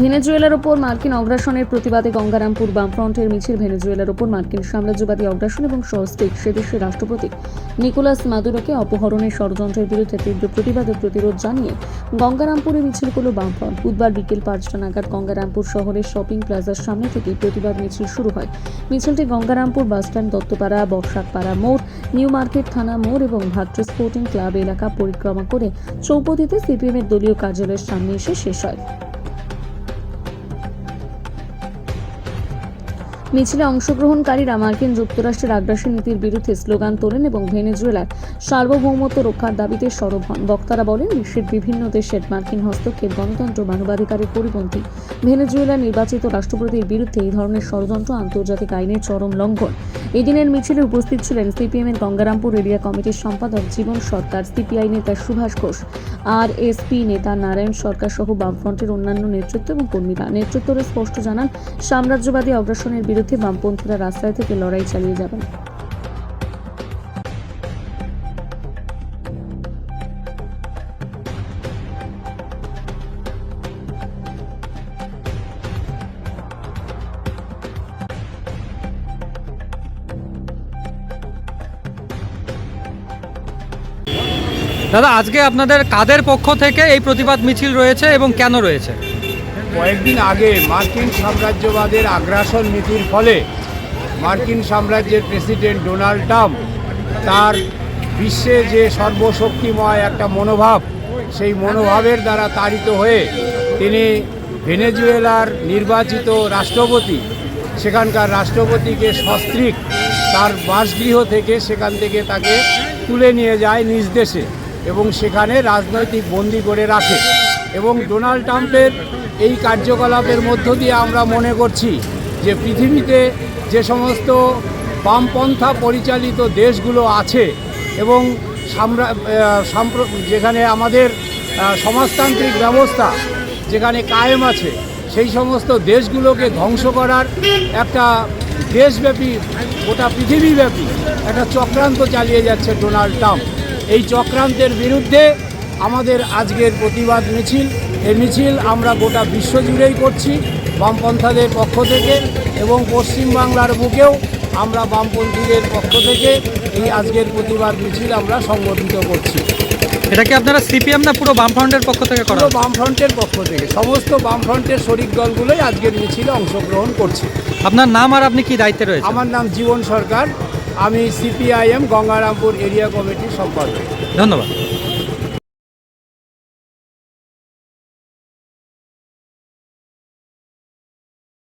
ভেনেজুয়েলার ওপর মার্কিন অগ্রাসনের প্রতিবাদে গঙ্গারামপুর বামফ্রন্টের মিছিল। ভেনেজুয়েলার ওপর মার্কিন সাম্রাজ্যবাদী অগ্রাসন এবং সস্ত্রীক সে দেশের রাষ্ট্রপতি নিকোলাস মাদুরোকে অপহরণের ষড়যন্ত্রের বিরুদ্ধে তীব্র প্রতিবাদ ও প্রতিরোধ জানিয়ে গঙ্গারামপুরে মিছিল করল বামফ্রন্ট। বুধবার বিকেল 5টা নাগাদ গঙ্গারামপুর শহরের শপিং প্লাজার সামনে থেকে প্রতিবাদ মিছিল শুরু হয়। মিছিলটি গঙ্গারামপুর বাসস্ট্যান্ড, দত্তপাড়া, বর্ষাকপাড়া মোড়, নিউ মার্কেট থানা মোড় এবং ভাট্র স্পোর্টিং ক্লাব এলাকা পরিক্রমা করে চৌপতিতে সিপিএমের দলীয় কার্যালয়ের সামনে এসে শেষ হয়। মিছিলে অংশগ্রহণকারীরা মার্কিন যুক্তরাষ্ট্রের আগ্রাসী নীতির বিরুদ্ধে স্লোগান তোলেন এবং ভেনেজুয়েলার সার্বভৌমত্ব রক্ষার দাবিতে সরব হন। বক্তারা বলেন, বিশ্বের বিভিন্ন দেশের মার্কিন হস্তক্ষেপ গণতন্ত্র মানবাধিকারের পরিপন্থী। ভেনেজুয়েলার নির্বাচিত রাষ্ট্রপতির বিরুদ্ধে এই ধরনের ষড়যন্ত্র আন্তর্জাতিক আইনের চরম লঙ্ঘন। এই দিনের মিছিলে উপস্থিত ছিলেন সিপিএমের গঙ্গারামপুর এরিয়া কমিটির সম্পাদক জীবন সরকার, সিপিআই নেতা সুভাষ ঘোষ, আরএসপি নেতা নারায়ণ সরকার সহ বামফ্রন্টের অন্যান্য নেতৃত্ব এবং কর্মীরা। নেতৃত্বরা স্পষ্ট জানান, সাম্রাজ্যবাদী অগ্রাসনের বিরুদ্ধে বামপন্থীরা রাস্তায় থেকে লড়াই চালিয়ে যাবেন। দাদা, আজকে আপনাদের কাদের পক্ষ থেকে এই প্রতিবাদ মিছিল রয়েছে এবং কেন রয়েছে? কয়েকদিন আগে মার্কিন সাম্রাজ্যবাদের আগ্রাসন নীতির ফলে মার্কিন সাম্রাজ্যের প্রেসিডেন্ট ডোনাল্ড ট্রাম্প তার বিশ্বে যে সর্বশক্তিময় একটা মনোভাব, সেই মনোভাবের দ্বারা তাড়িত হয়ে তিনি ভেনেজুয়েলার নির্বাচিত রাষ্ট্রপতি, সেখানকার রাষ্ট্রপতিকে সস্ত্রীক তার বাসগৃহ থেকে সেখান থেকে তাকে তুলে নিয়ে যায় নিজ দেশে এবং সেখানে রাজনৈতিক বন্দী করে রাখে। এবং ডোনাল্ড ট্রাম্পের এই কার্যকলাপের মধ্য দিয়ে আমরা মনে করছি যে পৃথিবীতে যে সমস্ত বামপন্থা পরিচালিত দেশগুলো আছে এবং যেখানে আমাদের সমাজতান্ত্রিক ব্যবস্থা যেখানে কায়েম আছে, সেই সমস্ত দেশগুলোকে ধ্বংস করার একটা দেশব্যাপী, গোটা পৃথিবীব্যাপী একটা চক্রান্ত চালিয়ে যাচ্ছে ডোনাল্ড ট্রাম্প। এই চক্রান্তের বিরুদ্ধে আমাদের আজকের প্রতিবাদ মিছিল। এই মিছিল আমরা গোটা বিশ্বজুড়েই করছি বামপন্থাদের পক্ষ থেকে এবং পশ্চিমবাংলার বুকেও আমরা বামপন্থীদের পক্ষ থেকে এই আজকের প্রতিবাদ মিছিল আমরা সংগঠিত করছি। এটা কি আপনারা সিপিএম না পুরো বামফ্রন্টের পক্ষ থেকে করা? পুরো বামফ্রন্টের পক্ষ থেকে সমস্ত বামফ্রন্টের শরিক দলগুলোই আজকের মিছিলে অংশগ্রহণ করছে। আপনার নাম আর আপনি কি দায়িত্বে রয়েছে? আমার নাম জীবন সরকার, আমি সিপিআইএম গঙ্গারামপুর এরিয়া কমিটির সম্পাদক। ধন্যবাদ।